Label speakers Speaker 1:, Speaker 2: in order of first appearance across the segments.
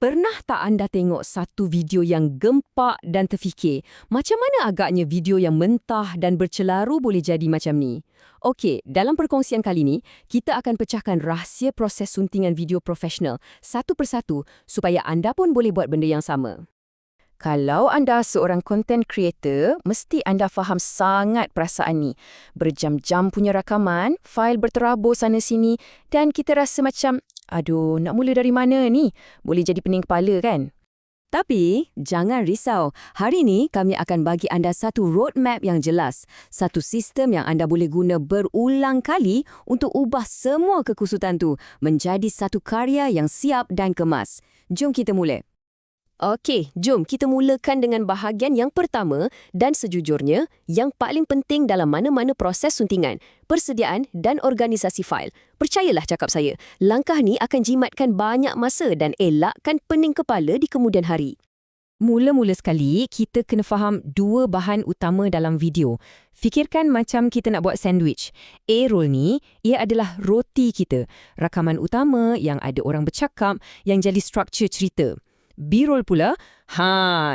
Speaker 1: Pernah tak anda tengok satu video yang gempak dan terfikir, macam mana agaknya video yang mentah dan bercelaru boleh jadi macam ni? Okey, dalam perkongsian kali ni, kita akan pecahkan rahsia proses suntingan video profesional satu persatu supaya anda pun boleh buat benda yang sama. Kalau anda seorang content creator, mesti anda faham sangat perasaan ni. Berjam-jam punya rakaman, fail berterabur sana-sini dan kita rasa macam, aduh, nak mula dari mana ni? Boleh jadi pening kepala kan? Tapi, jangan risau. Hari ini kami akan bagi anda satu roadmap yang jelas. Satu sistem yang anda boleh guna berulang kali untuk ubah semua kekusutan tu menjadi satu karya yang siap dan kemas. Jom kita mula. Okey, jom kita mulakan dengan bahagian yang pertama dan sejujurnya yang paling penting dalam mana-mana proses suntingan, persediaan dan organisasi fail. Percayalah cakap saya, langkah ni akan jimatkan banyak masa dan elakkan pening kepala di kemudian hari. Mula-mula sekali, kita kena faham dua bahan utama dalam video. Fikirkan macam kita nak buat sandwich. A-roll ni, ia adalah roti kita. Rakaman utama yang ada orang bercakap yang jadi struktur cerita. B-roll pula,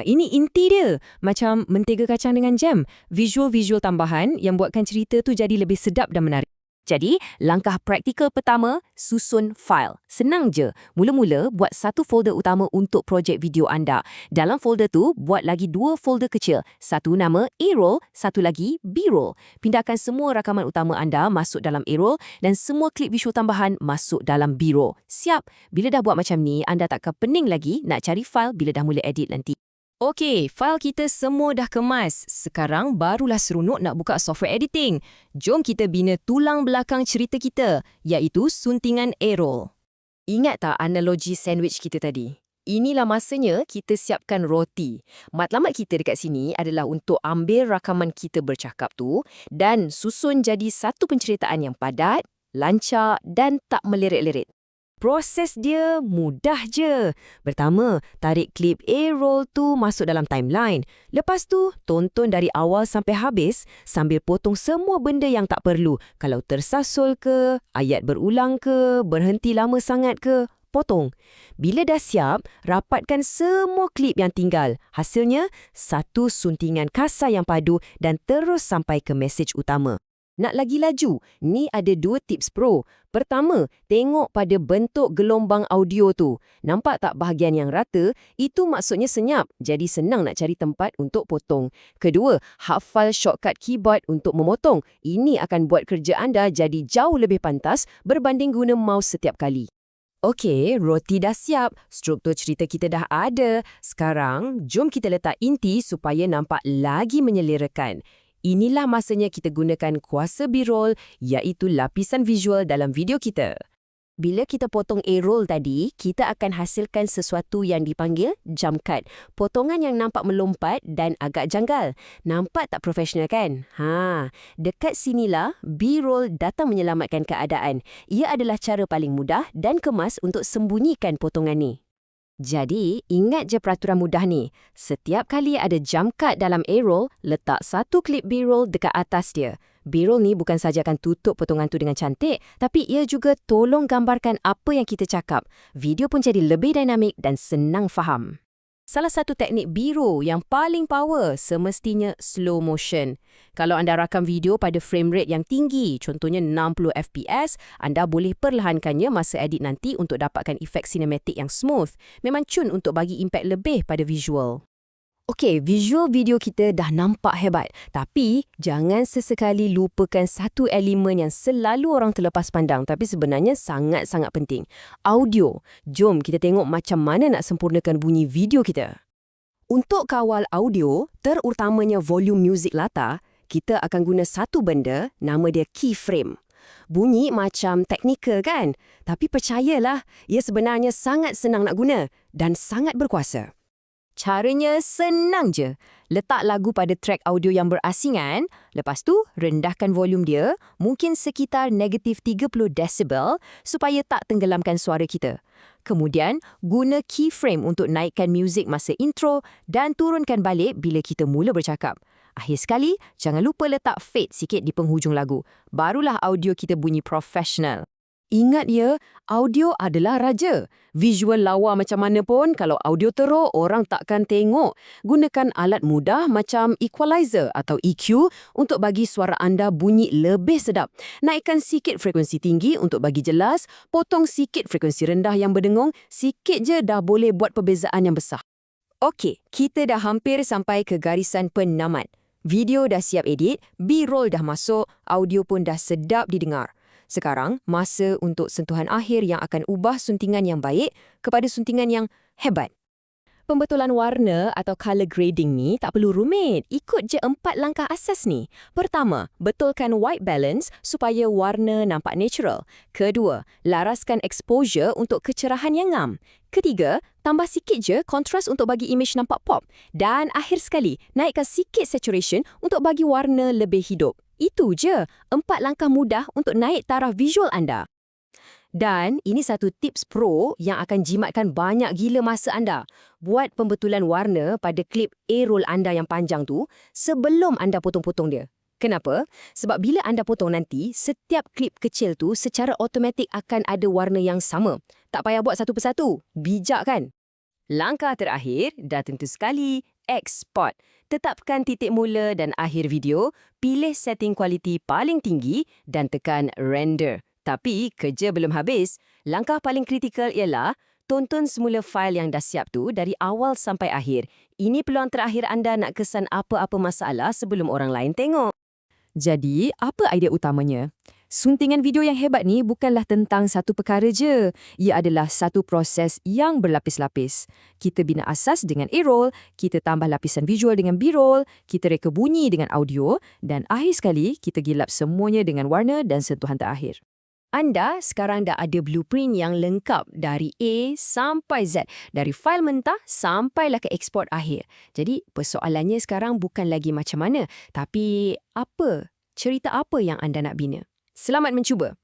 Speaker 1: ini inti dia. Macam mentega kacang dengan jam. Visual-visual tambahan yang buatkan cerita tu jadi lebih sedap dan menarik. Jadi, langkah praktikal pertama, susun file. Senang je. Mula-mula, buat satu folder utama untuk projek video anda. Dalam folder tu, buat lagi dua folder kecil. Satu nama A-roll, satu lagi B-roll. Pindahkan semua rakaman utama anda masuk dalam A-roll dan semua klip visual tambahan masuk dalam B-roll. Siap. Bila dah buat macam ni, anda takkan pening lagi nak cari file bila dah mula edit nanti. Okey, fail kita semua dah kemas. Sekarang barulah seronok nak buka software editing. Jom kita bina tulang belakang cerita kita, iaitu suntingan A-roll. Ingat tak analogi sandwich kita tadi? Inilah masanya kita siapkan roti. Matlamat kita dekat sini adalah untuk ambil rakaman kita bercakap tu dan susun jadi satu penceritaan yang padat, lancar dan tak melirik-lirik. Proses dia mudah je. Pertama, tarik klip A-roll tu masuk dalam timeline. Lepas tu, tonton dari awal sampai habis sambil potong semua benda yang tak perlu. Kalau tersasul ke, ayat berulang ke, berhenti lama sangat ke, potong. Bila dah siap, rapatkan semua klip yang tinggal. Hasilnya, satu suntingan kasar yang padu dan terus sampai ke mesej utama. Nak lagi laju? Ni ada dua tips pro. Pertama, tengok pada bentuk gelombang audio tu. Nampak tak bahagian yang rata? Itu maksudnya senyap. Jadi senang nak cari tempat untuk potong. Kedua, hafal shortcut keyboard untuk memotong. Ini akan buat kerja anda jadi jauh lebih pantas berbanding guna mouse setiap kali. Okey, roti dah siap. Struktur cerita kita dah ada. Sekarang, jom kita letak inti supaya nampak lagi menyelerakan. Inilah masanya kita gunakan kuasa B-roll, iaitu lapisan visual dalam video kita. Bila kita potong A-roll tadi, kita akan hasilkan sesuatu yang dipanggil jump cut. Potongan yang nampak melompat dan agak janggal. Nampak tak profesional kan? Dekat sinilah B-roll datang menyelamatkan keadaan. Ia adalah cara paling mudah dan kemas untuk sembunyikan potongan ni. Jadi, ingat je peraturan mudah ni. Setiap kali ada jump cut dalam A-roll, letak satu klip B-roll dekat atas dia. B-roll ni bukan saja akan tutup potongan tu dengan cantik, tapi ia juga tolong gambarkan apa yang kita cakap. Video pun jadi lebih dinamik dan senang faham. Salah satu teknik B-roll yang paling power semestinya slow motion. Kalau anda rakam video pada frame rate yang tinggi, contohnya 60 fps, anda boleh perlahankannya masa edit nanti untuk dapatkan efek sinematik yang smooth. Memang cun untuk bagi impak lebih pada visual. Okey, visual video kita dah nampak hebat. Tapi, jangan sesekali lupakan satu elemen yang selalu orang terlepas pandang tapi sebenarnya sangat-sangat penting. Audio. Jom kita tengok macam mana nak sempurnakan bunyi video kita. Untuk kawal audio, terutamanya volume muzik latar, kita akan guna satu benda, nama dia keyframe. Bunyi macam teknikal kan? Tapi percayalah, ia sebenarnya sangat senang nak guna dan sangat berkuasa. Caranya senang je. Letak lagu pada track audio yang berasingan, lepas tu rendahkan volume dia, mungkin sekitar negatif 30 desibel supaya tak tenggelamkan suara kita. Kemudian, guna keyframe untuk naikkan muzik masa intro dan turunkan balik bila kita mula bercakap. Akhir sekali, jangan lupa letak fade sikit di penghujung lagu. Barulah audio kita bunyi profesional. Ingat ya, audio adalah raja. Visual lawa macam mana pun, kalau audio teruk, orang takkan tengok. Gunakan alat mudah macam equalizer atau EQ untuk bagi suara anda bunyi lebih sedap. Naikkan sikit frekuensi tinggi untuk bagi jelas, potong sikit frekuensi rendah yang berdengung, sikit je dah boleh buat perbezaan yang besar. Okey, kita dah hampir sampai ke garisan penamat. Video dah siap edit, B-roll dah masuk, audio pun dah sedap didengar. Sekarang, masa untuk sentuhan akhir yang akan ubah suntingan yang baik kepada suntingan yang hebat. Pembetulan warna atau color grading ni tak perlu rumit. Ikut je 4 langkah asas ni. Pertama, betulkan white balance supaya warna nampak natural. Kedua, laraskan exposure untuk kecerahan yang ngam. Ketiga, tambah sikit je kontras untuk bagi image nampak pop. Dan akhir sekali, naikkan sikit saturation untuk bagi warna lebih hidup. Itu je, 4 langkah mudah untuk naik taraf visual anda. Dan ini satu tips pro yang akan jimatkan banyak gila masa anda. Buat pembetulan warna pada klip A-roll anda yang panjang tu sebelum anda potong-potong dia. Kenapa? Sebab bila anda potong nanti, setiap klip kecil tu secara automatik akan ada warna yang sama. Tak payah buat satu persatu. Bijak kan? Langkah terakhir, dah tentu sekali, export. Tetapkan titik mula dan akhir video, pilih setting kualiti paling tinggi dan tekan render. Tapi kerja belum habis. Langkah paling kritikal ialah tonton semula fail yang dah siap tu dari awal sampai akhir. Ini peluang terakhir anda nak kesan apa-apa masalah sebelum orang lain tengok. Jadi, apa idea utamanya? Suntingan video yang hebat ni bukanlah tentang satu perkara je. Ia adalah satu proses yang berlapis-lapis. Kita bina asas dengan A-roll, kita tambah lapisan visual dengan B-roll, kita reka bunyi dengan audio, dan akhir sekali kita gilap semuanya dengan warna dan sentuhan terakhir. Anda sekarang dah ada blueprint yang lengkap dari A sampai Z, dari file mentah sampailah ke ekspor akhir. Jadi, persoalannya sekarang bukan lagi macam mana, tapi cerita apa yang anda nak bina. Selamat mencuba!